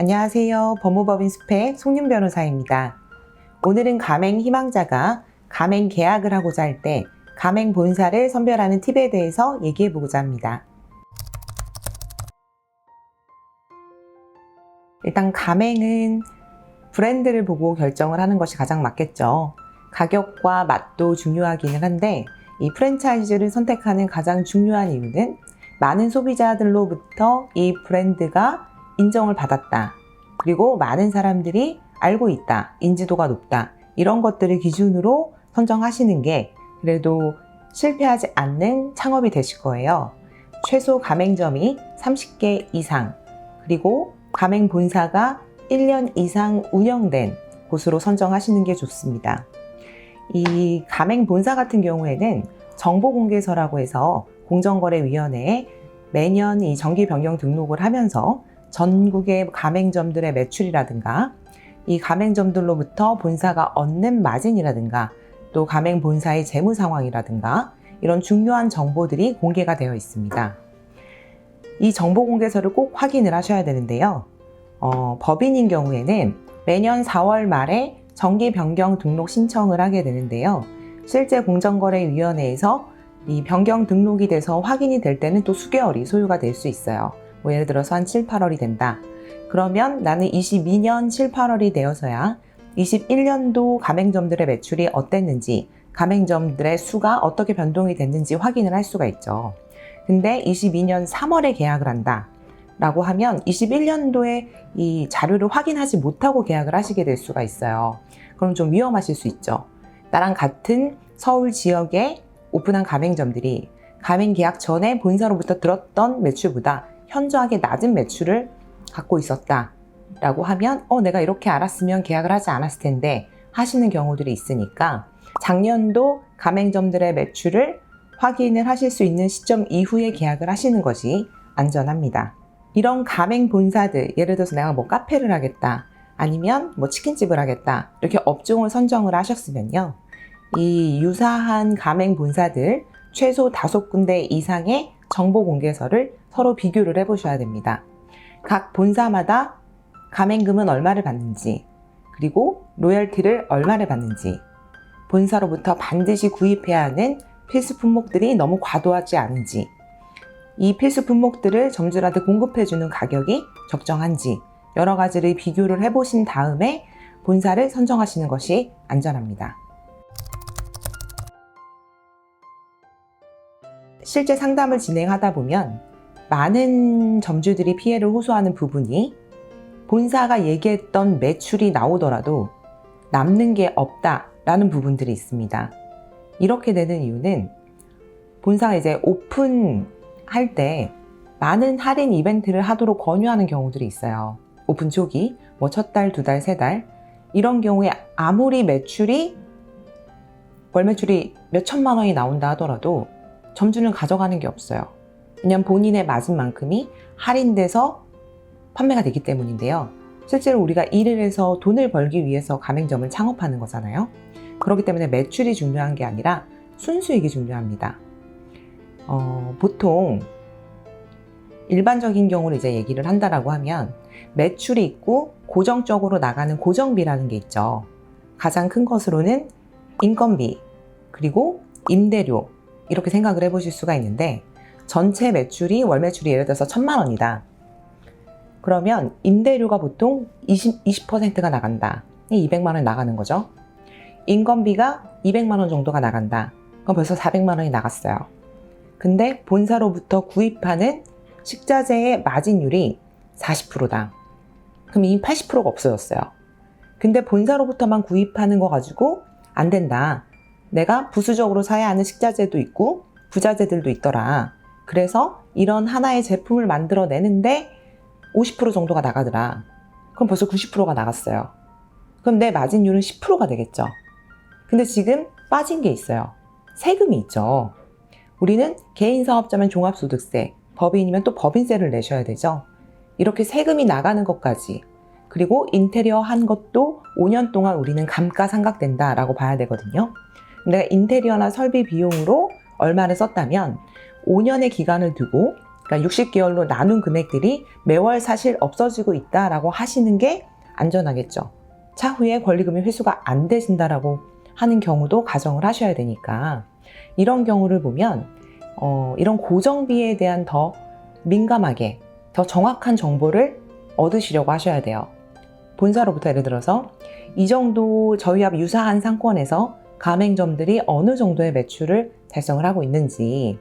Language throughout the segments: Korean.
안녕하세요. 법무법인 숲의 송윤 변호사입니다. 오늘은 가맹 희망자가 가맹 계약을 하고자 할 때 가맹 본사를 선별하는 팁에 대해서 얘기해 보고자 합니다. 일단 가맹은 브랜드를 보고 결정을 하는 것이 가장 맞겠죠. 가격과 맛도 중요하기는 한데 이 프랜차이즈를 선택하는 가장 중요한 이유는 많은 소비자들로부터 이 브랜드가 인정을 받았다. 그리고 많은 사람들이 알고 있다. 인지도가 높다. 이런 것들을 기준으로 선정하시는 게 그래도 실패하지 않는 창업이 되실 거예요. 최소 가맹점이 30개 이상, 그리고 가맹 본사가 1년 이상 운영된 곳으로 선정하시는 게 좋습니다. 이 가맹 본사 같은 경우에는 정보공개서라고 해서 공정거래위원회에 매년 이 정기 변경 등록을 하면서 전국의 가맹점들의 매출이라든가 이 가맹점들로부터 본사가 얻는 마진이라든가 또 가맹 본사의 재무 상황이라든가 이런 중요한 정보들이 공개가 되어 있습니다. 이 정보 공개서를 꼭 확인을 하셔야 되는데요. 법인인 경우에는 매년 4월 말에 정기 변경 등록 신청을 하게 되는데요. 실제 공정거래위원회에서 이 변경 등록이 돼서 확인이 될 때는 또 수개월이 소요가 될 수 있어요. 뭐 예를 들어서 한 7, 8월이 된다. 그러면 나는 22년 7, 8월이 되어서야 21년도 가맹점들의 매출이 어땠는지, 가맹점들의 수가 어떻게 변동이 됐는지 확인을 할 수가 있죠. 근데 22년 3월에 계약을 한다 라고 하면 21년도에 이 자료를 확인하지 못하고 계약을 하시게 될 수가 있어요. 그럼 좀 위험하실 수 있죠. 나랑 같은 서울 지역에 오픈한 가맹점들이 가맹 계약 전에 본사로부터 들었던 매출보다 현저하게 낮은 매출을 갖고 있었다 라고 하면 내가 이렇게 알았으면 계약을 하지 않았을 텐데 하시는 경우들이 있으니까 작년도 가맹점들의 매출을 확인을 하실 수 있는 시점 이후에 계약을 하시는 것이 안전합니다. 이런 가맹 본사들, 예를 들어서 내가 뭐 카페를 하겠다 아니면 뭐 치킨집을 하겠다 이렇게 업종을 선정을 하셨으면요, 이 유사한 가맹 본사들 최소 5군데 이상의 정보 공개서를 서로 비교를 해보셔야 됩니다. 각 본사마다 가맹금은 얼마를 받는지, 그리고 로열티를 얼마를 받는지, 본사로부터 반드시 구입해야 하는 필수 품목들이 너무 과도하지 않은지, 이 필수 품목들을 점주한테 공급해주는 가격이 적정한지 여러 가지를 비교를 해보신 다음에 본사를 선정하시는 것이 안전합니다. 실제 상담을 진행하다 보면 많은 점주들이 피해를 호소하는 부분이 본사가 얘기했던 매출이 나오더라도 남는 게 없다라는 부분들이 있습니다. 이렇게 되는 이유는 본사가 이제 오픈할 때 많은 할인 이벤트를 하도록 권유하는 경우들이 있어요. 오픈 초기, 뭐 첫 달, 두 달, 세 달 이런 경우에 아무리 월 매출이 몇 천만 원이 나온다 하더라도 점주는 가져가는 게 없어요. 왜냐하면 본인의 마진 만큼이 할인돼서 판매가 되기 때문인데요. 실제로 우리가 일을 해서 돈을 벌기 위해서 가맹점을 창업하는 거잖아요. 그렇기 때문에 매출이 중요한 게 아니라 순수익이 중요합니다. 보통 일반적인 경우를 이제 얘기를 한다라고 하면 매출이 있고 고정적으로 나가는 고정비라는 게 있죠. 가장 큰 것으로는 인건비, 그리고 임대료 이렇게 생각을 해보실 수가 있는데 전체 매출이 월 매출이 예를 들어서 1,000만 원이다. 그러면 임대료가 보통 20%가 나간다. 200만 원이 나가는 거죠. 인건비가 200만 원 정도가 나간다. 그럼 벌써 400만 원이 나갔어요. 근데 본사로부터 구입하는 식자재의 마진율이 40%다. 그럼 이미 80%가 없어졌어요. 근데 본사로부터만 구입하는 거 가지고 안 된다. 내가 부수적으로 사야 하는 식자재도 있고 부자재들도 있더라. 그래서 이런 하나의 제품을 만들어내는데 50% 정도가 나가더라. 그럼 벌써 90%가 나갔어요. 그럼 내 마진율은 10%가 되겠죠. 근데 지금 빠진 게 있어요. 세금이 있죠. 우리는 개인 사업자면 종합소득세, 법인이면 또 법인세를 내셔야 되죠. 이렇게 세금이 나가는 것까지, 그리고 인테리어 한 것도 5년 동안 우리는 감가상각된다라고 봐야 되거든요. 내가 인테리어나 설비 비용으로 얼마를 썼다면 5년의 기간을 두고 그러니까 60개월로 나눈 금액들이 매월 사실 없어지고 있다라고 하시는 게 안전하겠죠. 차후에 권리금이 회수가 안 되신다라고 하는 경우도 가정을 하셔야 되니까 이런 경우를 보면 이런 고정비에 대한 더 민감하게 더 정확한 정보를 얻으시려고 하셔야 돼요. 본사로부터 예를 들어서 이 정도 저희와 유사한 상권에서 가맹점들이 어느 정도의 매출을 달성을 하고 있는지,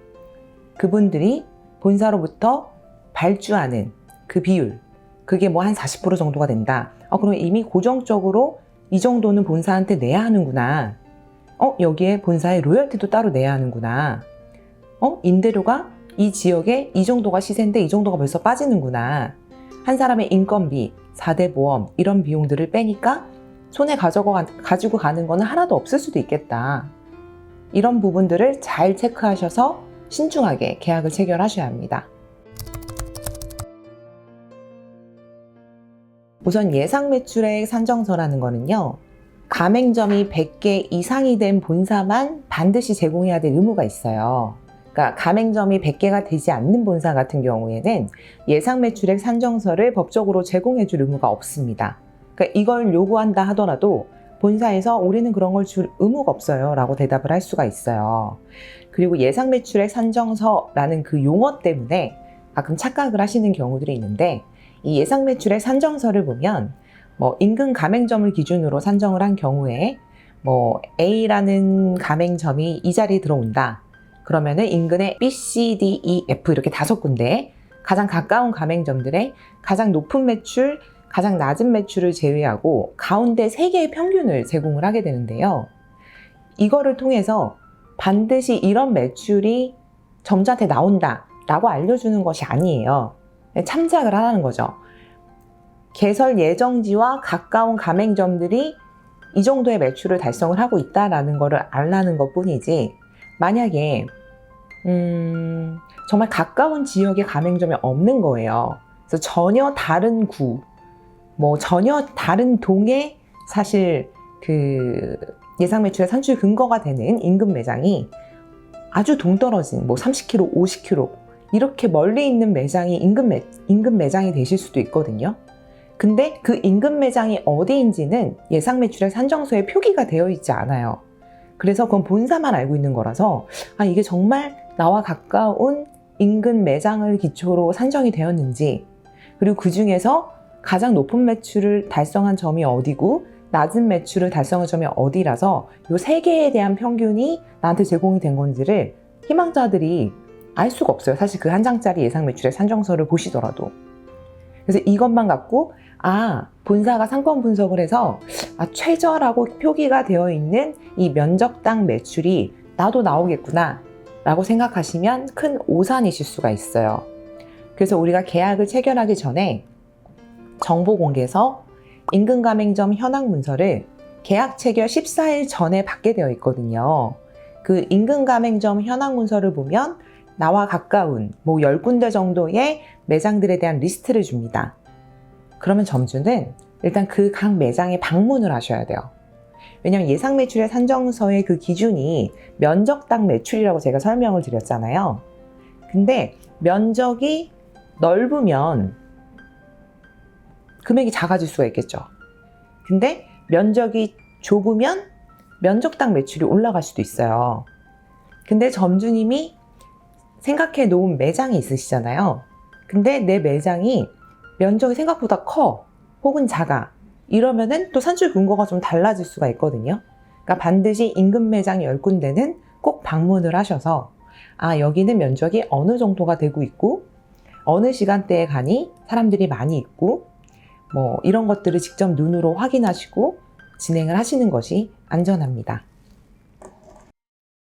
그분들이 본사로부터 발주하는 그 비율, 그게 뭐 한 40% 정도가 된다. 그럼 이미 고정적으로 이 정도는 본사한테 내야 하는구나. 여기에 본사의 로열티도 따로 내야 하는구나. 임대료가 이 지역에 이 정도가 시세인데 이 정도가 벌써 빠지는구나. 한 사람의 인건비, 4대 보험 이런 비용들을 빼니까 손에 가지고 가는 거는 하나도 없을 수도 있겠다. 이런 부분들을 잘 체크하셔서 신중하게 계약을 체결하셔야 합니다. 우선 예상 매출액 산정서라는 거는요, 가맹점이 100개 이상이 된 본사만 반드시 제공해야 될 의무가 있어요. 그러니까 가맹점이 100개가 되지 않는 본사 같은 경우에는 예상 매출액 산정서를 법적으로 제공해 줄 의무가 없습니다. 그러니까 이걸 요구한다 하더라도 본사에서 우리는 그런 걸 줄 의무가 없어요 라고 대답을 할 수가 있어요. 그리고 예상 매출액 산정서라는 그 용어 때문에 가끔 착각을 하시는 경우들이 있는데, 이 예상 매출액 산정서를 보면 인근 가맹점을 기준으로 산정을 한 경우에 A라는 가맹점이 이 자리에 들어온다. 그러면은 인근에 B, C, D, E, F 이렇게 5군데 가장 가까운 가맹점들의 가장 높은 매출, 가장 낮은 매출을 제외하고 가운데 3개의 평균을 제공을 하게 되는데요. 이거를 통해서 반드시 이런 매출이 점주한테 나온다 라고 알려주는 것이 아니에요. 참작을 하라는 거죠. 개설 예정지와 가까운 가맹점들이 이 정도의 매출을 달성을 하고 있다라는 것을 알라는 것 뿐이지, 만약에 정말 가까운 지역에 가맹점이 없는 거예요. 그래서 전혀 다른 구, 전혀 다른 동에 사실 그 예상 매출의 산출 근거가 되는 인근 매장이 아주 동떨어진 30km, 50km 이렇게 멀리 있는 매장이 인근 매장이 되실 수도 있거든요. 근데 그 인근 매장이 어디인지는 예상 매출액 산정서에 표기가 되어 있지 않아요. 그래서 그건 본사만 알고 있는 거라서 이게 정말 나와 가까운 인근 매장을 기초로 산정이 되었는지, 그리고 그 중에서 가장 높은 매출을 달성한 점이 어디고 낮은 매출을 달성한 점이 어디라서 이 3개에 대한 평균이 나한테 제공이 된 건지를 희망자들이 알 수가 없어요. 사실 그 한 장짜리 예상 매출액 산정서를 보시더라도. 그래서 이것만 갖고 본사가 상권 분석을 해서 최저라고 표기가 되어 있는 이 면적당 매출이 나도 나오겠구나 라고 생각하시면 큰 오산이실 수가 있어요. 그래서 우리가 계약을 체결하기 전에 정보공개서 인근 가맹점 현황 문서를 계약 체결 14일 전에 받게 되어 있거든요. 그 인근 가맹점 현황 문서를 보면 나와 가까운 10군데 정도의 매장들에 대한 리스트를 줍니다. 그러면 점주는 일단 그 각 매장에 방문을 하셔야 돼요. 왜냐하면 예상 매출의 산정서의 그 기준이 면적당 매출이라고 제가 설명을 드렸잖아요. 근데 면적이 넓으면 금액이 작아질 수가 있겠죠. 근데 면적이 좁으면 면적당 매출이 올라갈 수도 있어요. 근데 점주님이 생각해 놓은 매장이 있으시잖아요. 근데 내 매장이 면적이 생각보다 커 혹은 작아, 이러면은 또 산출 근거가 좀 달라질 수가 있거든요. 그러니까 반드시 인근 매장 10군데는 꼭 방문을 하셔서 여기는 면적이 어느 정도가 되고 있고 어느 시간대에 가니 사람들이 많이 있고 이런 것들을 직접 눈으로 확인하시고 진행을 하시는 것이 안전합니다.